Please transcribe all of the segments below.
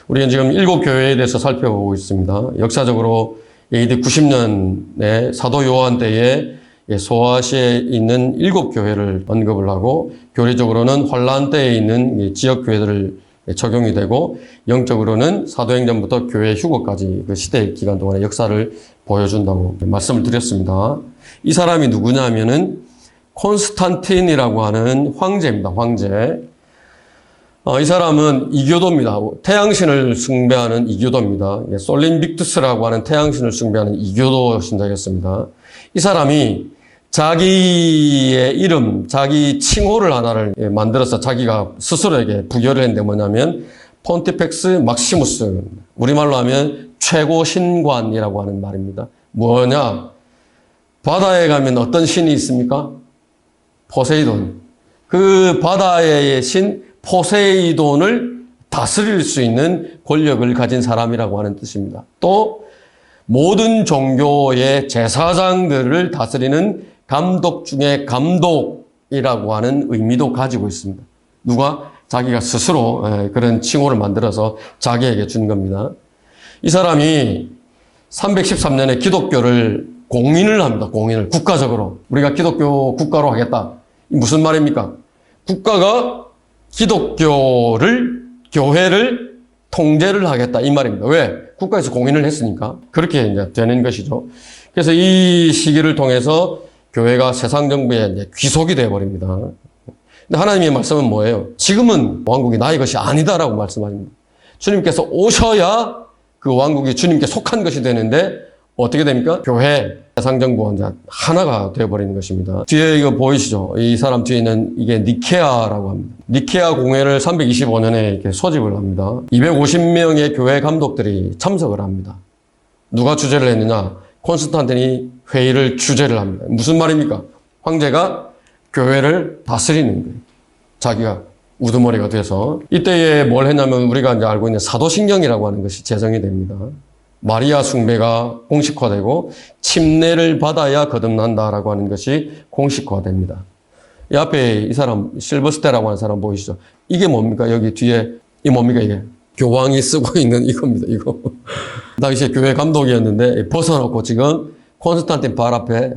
우리는 지금 7교회에 대해서 살펴보고 있습니다. 역사적으로 AD 90년에 사도 요한 때에 소아시아에 있는 7교회를 언급을 하고, 교리적으로는 환란 때에 있는 지역교회들을 적용이 되고, 영적으로는 사도행전부터 교회 휴거까지 그 시대 기간 동안의 역사를 보여준다고 말씀을 드렸습니다. 이 사람이 누구냐 하면은 콘스탄틴이라고 하는 황제입니다. 황제. 이 사람은 이교도입니다. 태양신을 숭배하는 이교도입니다. 솔림빅투스라고 하는 태양신을 숭배하는 이교도 신자였습니다. 이 사람이 자기의 이름, 자기 칭호를 하나를 만들어서 자기가 스스로에게 부여를 했는데 뭐냐면 폰티펙스 막시무스, 우리말로 하면 최고 신관이라고 하는 말입니다. 뭐냐? 바다에 가면 어떤 신이 있습니까? 포세이돈. 그 바다의 신 포세이돈을 다스릴 수 있는 권력을 가진 사람이라고 하는 뜻입니다. 또 모든 종교의 제사장들을 다스리는 감독 중에 감독이라고 하는 의미도 가지고 있습니다. 누가? 자기가 스스로 그런 칭호를 만들어서 자기에게 준 겁니다. 이 사람이 313년에 기독교를 공인을 합니다. 공인을 국가적으로. 우리가 기독교 국가로 하겠다. 무슨 말입니까? 국가가 기독교를, 교회를 통제를 하겠다. 이 말입니다. 왜? 국가에서 공인을 했으니까. 그렇게 이제 되는 것이죠. 그래서 이 시기를 통해서 교회가 세상 정부에 이제 귀속이 되어버립니다. 근데 하나님의 말씀은 뭐예요? 지금은 왕국이 나의 것이 아니다라고 말씀하십니다. 주님께서 오셔야 그 왕국이 주님께 속한 것이 되는데 어떻게 됩니까? 교회, 세상 정부가 이제 하나가 되어버리는 것입니다. 뒤에 이거 보이시죠? 이 사람 뒤에는 이게 니케아라고 합니다. 니케아 공회를 325년에 이렇게 소집을 합니다. 250명의 교회 감독들이 참석을 합니다. 누가 주재를 했느냐? 콘스탄틴이 회의를 주재를 합니다. 무슨 말입니까? 황제가 교회를 다스리는 거예요. 자기가 우두머리가 돼서. 이때에 뭘 했냐면 우리가 이제 알고 있는 사도신경이라고 하는 것이 제정이 됩니다. 마리아 숭배가 공식화되고 침례를 받아야 거듭난다라고 하는 것이 공식화됩니다. 이 앞에 이 사람 실버스테라고 하는 사람 보이시죠? 이게 뭡니까? 여기 뒤에 이 뭡니까 이게? 교황이 쓰고 있는 이겁니다. 이거. 당시에 교회 감독이었는데 벗어놓고 지금 콘스탄틴 발 앞에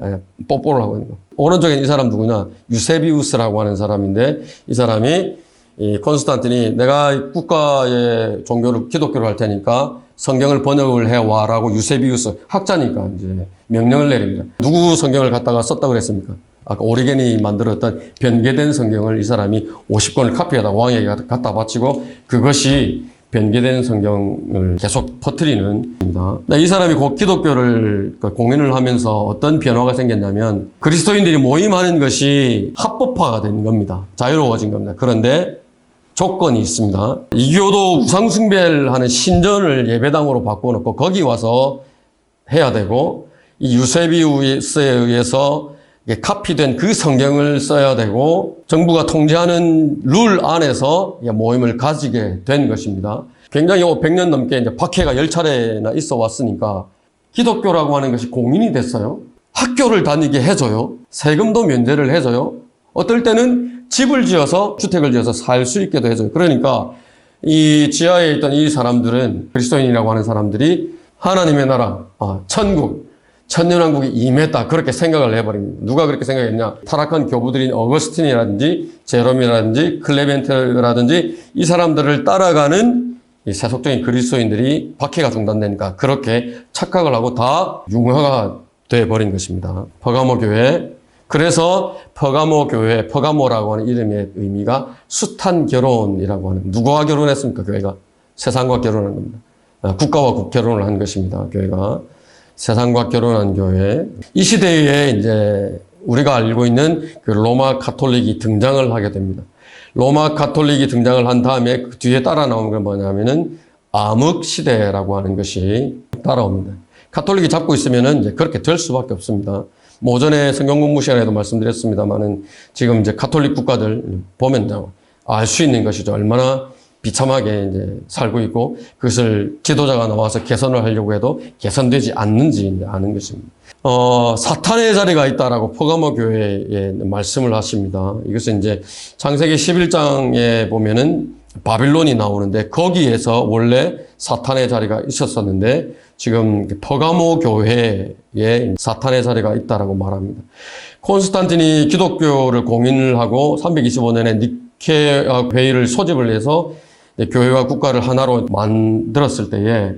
뽀뽀를 하고 있는 거. 오른쪽에 이 사람 누구냐? 유세비우스라고 하는 사람인데 이 사람이 이 콘스탄틴이 내가 국가의 종교를 기독교로 할 테니까 성경을 번역을 해와라고 유세비우스 학자니까 이제 명령을 내립니다. 누구 성경을 갖다가 썼다고 그랬습니까? 아까 오리겐이 만들었던 변개된 성경을 이 사람이 50권을 카피하다 왕에게 갖다 바치고 그것이 변개된 성경을 계속 퍼뜨리는 겁니다. 이 사람이 곧 기독교를 공인을 하면서 어떤 변화가 생겼냐면 그리스도인들이 모임하는 것이 합법화가 된 겁니다. 자유로워진 겁니다. 그런데 조건이 있습니다. 이교도 우상숭배를 하는 신전을 예배당으로 바꿔놓고 거기 와서 해야 되고 이 유세비우스에 의해서 카피된 그 성경을 써야 되고 정부가 통제하는 룰 안에서 모임을 가지게 된 것입니다. 굉장히 100년 넘게 이제 박해가 10차례나 있어 왔으니까 기독교라고 하는 것이 공인이 됐어요. 학교를 다니게 해줘요. 세금도 면제를 해줘요. 어떨 때는 집을 지어서 주택을 지어서 살 수 있게도 해줘요. 그러니까 이 지하에 있던 이 사람들은 그리스도인이라고 하는 사람들이 하나님의 나라, 천국, 천년왕국이 임했다. 그렇게 생각을 해버립니다. 누가 그렇게 생각했냐? 타락한 교부들인 어거스틴이라든지 제롬이라든지 클레멘트라든지 이 사람들을 따라가는 이 세속적인 그리스도인들이 박해가 중단되니까 그렇게 착각을 하고 다 융화가 되어버린 것입니다. 퍼가모 교회. 그래서 퍼가모 교회, 퍼가모라고 하는 이름의 의미가 숱한 결혼이라고 하는, 누구와 결혼했습니까? 교회가 세상과 결혼한 겁니다. 국가와 결혼을 한 것입니다. 교회가 세상과 결혼한 교회. 이 시대에 이제 우리가 알고 있는 그 로마 가톨릭이 등장을 하게 됩니다. 로마 가톨릭이 등장을 한 다음에 그 뒤에 따라 나오는 건 뭐냐면은 암흑 시대라고 하는 것이 따라옵니다. 가톨릭이 잡고 있으면은 이제 그렇게 될 수밖에 없습니다. 뭐 오전에 성경 공부 시간에도 말씀드렸습니다만은 지금 이제 가톨릭 국가들 보면 알 수 있는 것이죠. 얼마나 비참하게 이제 살고 있고 그것을 지도자가 나와서 개선을 하려고 해도 개선되지 않는지 이제 아는 것입니다. 사탄의 자리가 있다라고 퍼가모 교회에 말씀을 하십니다. 이것은 이제 창세기 11장에 보면은 바빌론이 나오는데 거기에서 원래 사탄의 자리가 있었었는데 지금 퍼가모 교회에 사탄의 자리가 있다라고 말합니다. 콘스탄틴이 기독교를 공인을 하고 325년에 니케아 회의를 소집을 해서 교회와 국가를 하나로 만들었을 때에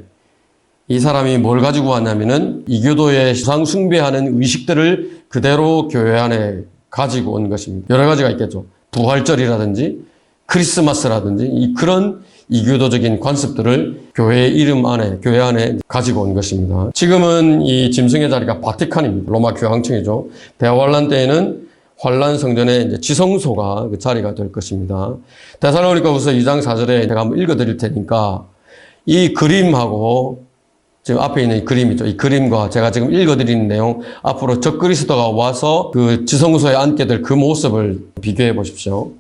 이 사람이 뭘 가지고 왔냐면은 이교도의 우상 숭배하는 의식들을 그대로 교회 안에 가지고 온 것입니다. 여러 가지가 있겠죠. 부활절이라든지 크리스마스라든지 그런 이교도적인 관습들을 교회의 이름 안에, 교회 안에 가지고 온 것입니다. 지금은 이 짐승의 자리가 바티칸입니다. 로마 교황청이죠. 대환란 때에는 환란 성전의 이제 지성소가 그 자리가 될 것입니다. 데살로니가후서 2장 4절에 제가 한번 읽어드릴 테니까 이 그림하고 지금 앞에 있는 이 그림이죠. 이 그림과 제가 지금 읽어드리는 내용, 앞으로 적그리스도가 와서 그 지성소에 앉게 될 그 모습을 비교해 보십시오.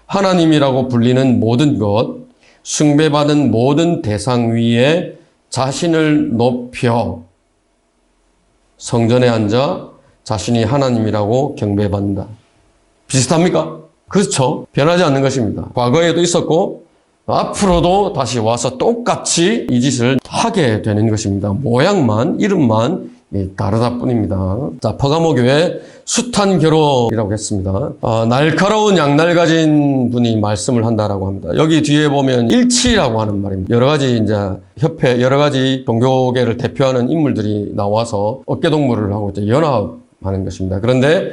하나님이라고 불리는 모든 것, 숭배받은 모든 대상 위에 자신을 높여 성전에 앉아 자신이 하나님이라고 경배받는다. 비슷합니까? 그렇죠. 변하지 않는 것입니다. 과거에도 있었고 앞으로도 다시 와서 똑같이 이 짓을 하게 되는 것입니다. 모양만, 이름만 다르다 뿐입니다. 자, 퍼가모 교회 숱한교로이라고 했습니다. 날카로운 양날 가진 분이 말씀을 한다라고 합니다. 여기 뒤에 보면 일치라고 하는 말입니다. 여러 가지 이제 협회, 여러 가지 종교계를 대표하는 인물들이 나와서 어깨동무를 하고 이제 연합하는 것입니다. 그런데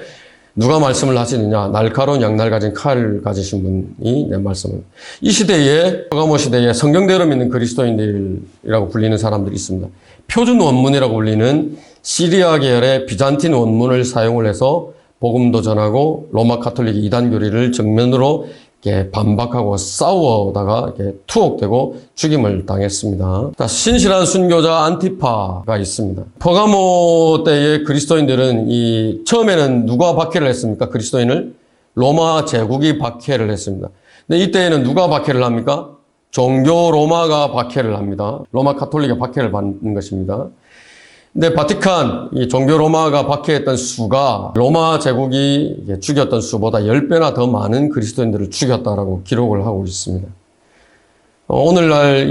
누가 말씀을 하시느냐? 날카로운 양날 가진 칼을 가지신 분이 말씀을. 이 시대에, 퍼가모 시대에 성경대로 믿는 그리스도인들이라고 불리는 사람들이 있습니다. 표준 원문이라고 불리는 시리아 계열의 비잔틴 원문을 사용을 해서 복음도 전하고 로마 가톨릭 이단 교리를 정면으로 이렇게 반박하고 싸우다가 이렇게 투옥되고 죽임을 당했습니다. 자, 신실한 순교자 안티파가 있습니다. 퍼가모 때의 그리스도인들은 처음에는 누가 박해를 했습니까? 그리스도인을 로마 제국이 박해를 했습니다. 근데 이때에는 누가 박해를 합니까? 종교 로마가 박해를 합니다. 로마 가톨릭이 박해를 받는 것입니다. 근데 바티칸, 이 종교 로마가 박해했던 수가 로마 제국이 죽였던 수보다 10배나 더 많은 그리스도인들을 죽였다라고 기록을 하고 있습니다. 오늘날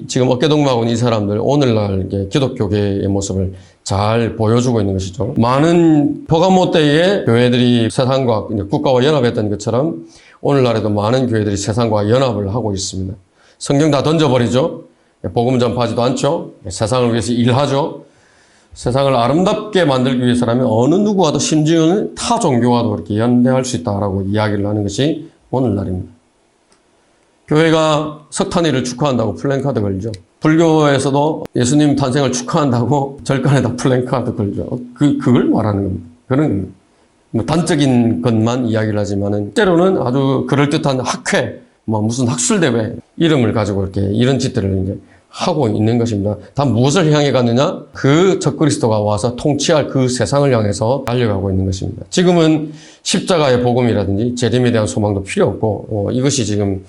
지금 어깨동무하고 있는 이 사람들, 오늘날 기독교계의 모습을 잘 보여주고 있는 것이죠. 많은 퍼가모 때의 교회들이 세상과 국가와 연합했던 것처럼 오늘날에도 많은 교회들이 세상과 연합을 하고 있습니다. 성경 다 던져버리죠. 복음 전파하지도 않죠. 세상을 위해서 일하죠. 세상을 아름답게 만들기 위해서라면 어느 누구와도 심지어는 타 종교와도 이렇게 연대할 수 있다라고 이야기를 하는 것이 오늘날입니다. 교회가 석탄일을 축하한다고 플랜카드 걸죠. 불교에서도 예수님 탄생을 축하한다고 절간에다 플랜카드 걸죠. 그걸 말하는 겁니다. 그런 겁니다. 뭐 단적인 것만 이야기를 하지만은 때로는 아주 그럴듯한 학회, 무슨 학술대회 이름을 가지고 이렇게 이런 짓들을 이제 하고 있는 것입니다. 다 무엇을 향해 가느냐? 그 적그리스도가 와서 통치할 그 세상을 향해서 달려가고 있는 것입니다. 지금은 십자가의 복음이라든지 재림에 대한 소망도 필요 없고 이것이 지금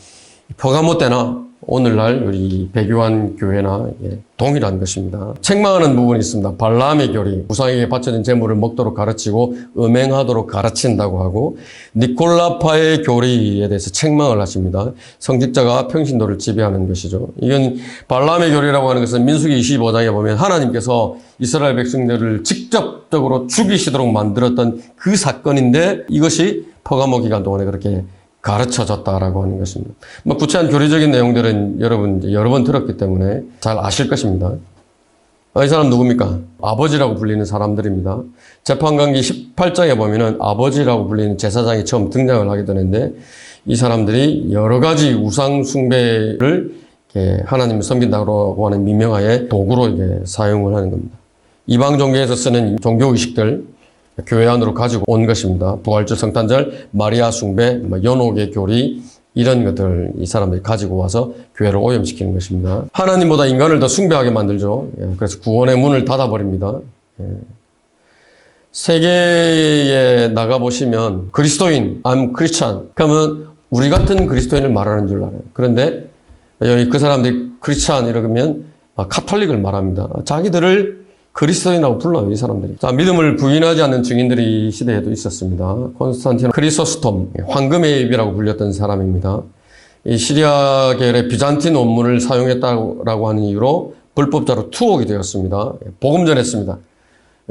퍼가모 때나 오늘날 우리 백요한 교회나 동일한 것입니다. 책망하는 부분이 있습니다. 발람의 교리, 우상에게 바쳐진 제물을 먹도록 가르치고 음행하도록 가르친다고 하고 니콜라파의 교리에 대해서 책망을 하십니다. 성직자가 평신도를 지배하는 것이죠. 이건 발람의 교리라고 하는 것은 민수기 25장에 보면 하나님께서 이스라엘 백성들을 직접적으로 죽이시도록 만들었던 그 사건인데 이것이 퍼가모 기간 동안에 그렇게 가르쳐졌다라고 하는 것입니다. 구체한 교리적인 내용들은 여러분 여러 번 들었기 때문에 잘 아실 것입니다. 이 사람 누굽니까? 아버지라고 불리는 사람들입니다. 재판관기 18장에 보면은 아버지라고 불리는 제사장이 처음 등장을 하게 되는데 이 사람들이 여러 가지 우상 숭배를 하나님을 섬긴다고 하는 미명하에 도구로 사용을 하는 겁니다. 이방 종교에서 쓰는 종교 의식들 교회 안으로 가지고 온 것입니다. 부활절, 성탄절, 마리아 숭배, 연옥의 교리 이런 것들 이 사람들이 가지고 와서 교회를 오염시키는 것입니다. 하나님보다 인간을 더 숭배하게 만들죠. 그래서 구원의 문을 닫아버립니다. 세계에 나가보시면 그리스도인, I'm Christian 그러면 우리 같은 그리스도인을 말하는 줄 알아요. 그런데 여기 그 사람들이 크리스찬 이러면 카톨릭을 말합니다. 자기들을 그리스도인이라고 불러요, 이 사람들이. 자, 믿음을 부인하지 않는 증인들이 이 시대에도 있었습니다. 콘스탄티노 크리소스톰, 황금의 입이라고 불렸던 사람입니다. 이 시리아 계열의 비잔틴 원문을 사용했다라고 하는 이유로 불법자로 투옥이 되었습니다. 복음전했습니다.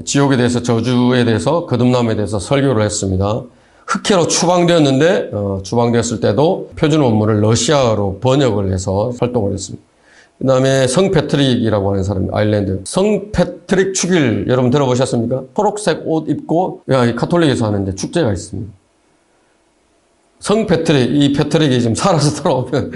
지옥에 대해서, 저주에 대해서, 거듭남에 대해서 설교를 했습니다. 흑해로 추방되었는데 추방되었을 때도 표준 원문을 러시아어로 번역을 해서 활동을 했습니다. 그 다음에 성 패트릭이라고 하는 사람, 아일랜드. 성 패트릭 축일 여러분 들어보셨습니까? 초록색 옷 입고 카톨릭에서 하는 이제 축제가 있습니다. 성 패트릭, 이 패트릭이 지금 살아서 돌아오면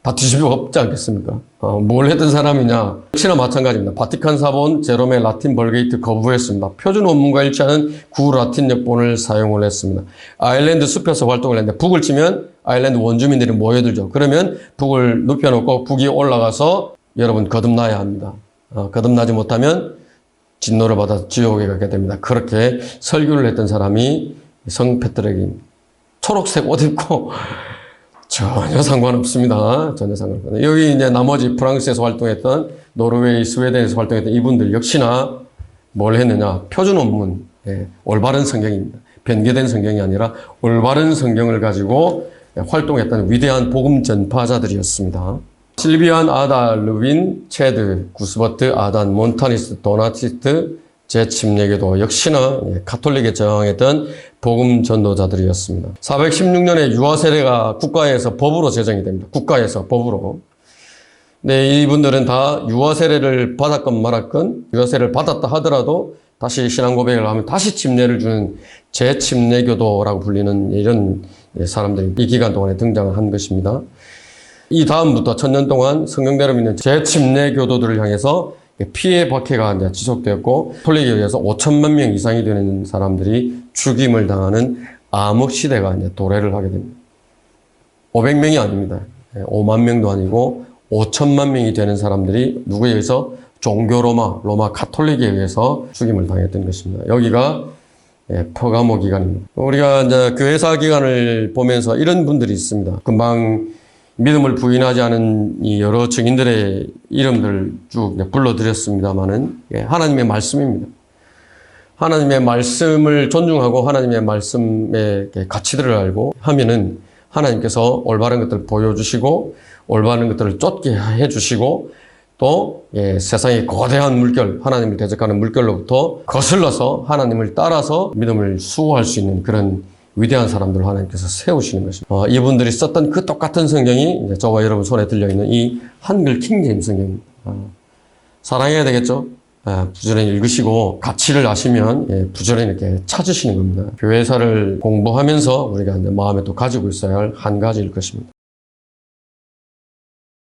다 뒤집어 엎지 않겠습니까? 뭘 했던 사람이냐? 역시나 마찬가지입니다. 바티칸 사본 제롬의 라틴 벌게이트 거부했습니다. 표준 원문과 일치하는 구라틴 역본을 사용을 했습니다. 아일랜드 숲에서 활동을 했는데 북을 치면 아일랜드 원주민들이 모여들죠. 그러면 북을 눕혀놓고 북이 올라가서 여러분 거듭나야 합니다. 거듭나지 못하면 진노를 받아 지옥에 가게 됩니다. 그렇게 설교를 했던 사람이 성 패트릭입니다. 초록색 옷 입고 전혀 상관없습니다. 전혀 상관없습니다. 여기 이제 나머지 프랑스에서 활동했던 노르웨이, 스웨덴에서 활동했던 이분들 역시나 뭘 했느냐. 표준 원문, 올바른 성경입니다. 변개된 성경이 아니라 올바른 성경을 가지고 활동했던 위대한 복음 전파자들이었습니다. 실비안, 아다, 르빈, 체드, 구스버트, 아단, 몬타니스트, 도나티스트, 제침례교도 역시나 가톨릭에 저항했던 복음 전도자들이었습니다. 416년에 유아 세례가 국가에서 법으로 제정이 됩니다. 국가에서 법으로. 네, 이분들은 다 유아 세례를 받았건 말았건 유아 세례를 받았다 하더라도 다시 신앙 고백을 하면 다시 침례를 주는 제침례교도라고 불리는 이런 사람들이 이 기간 동안에 등장을 한 것입니다. 이 다음부터 1000년 동안 성경대로 믿는 제침례교도들을 향해서 피해 박해가 이제 지속되었고 톨릭에 의해서 5천만 명 이상이 되는 사람들이 죽임을 당하는 암흑 시대가 이제 도래를 하게 됩니다. 500명이 아닙니다. 5만 명도 아니고 5천만 명이 되는 사람들이 누구에 의해서 종교 로마 가톨릭에 의해서 죽임을 당했던 것입니다. 여기가 퍼가모 기간입니다. 우리가 이제 교회사 기간을 보면서 이런 분들이 있습니다. 금방 믿음을 부인하지 않은 이 여러 증인들의 이름들 쭉 불러드렸습니다만은 하나님의 말씀입니다. 하나님의 말씀을 존중하고 하나님의 말씀의 가치들을 알고 하면은 하나님께서 올바른 것들을 보여주시고 올바른 것들을 쫓게 해주시고 또 세상의 거대한 물결, 하나님을 대적하는 물결로부터 거슬러서 하나님을 따라서 믿음을 수호할 수 있는 그런 위대한 사람들을 하나님께서 세우시는 것입니다. 이분들이 썼던 그 똑같은 성경이 이제 저와 여러분 손에 들려있는 이 한글 킹제임스 성경입니다. 사랑해야 되겠죠? 부지런히 읽으시고 가치를 아시면 부지런히 이렇게 찾으시는 겁니다. 교회사를 공부하면서 우리가 이제 마음에 또 가지고 있어야 할 한 가지일 것입니다.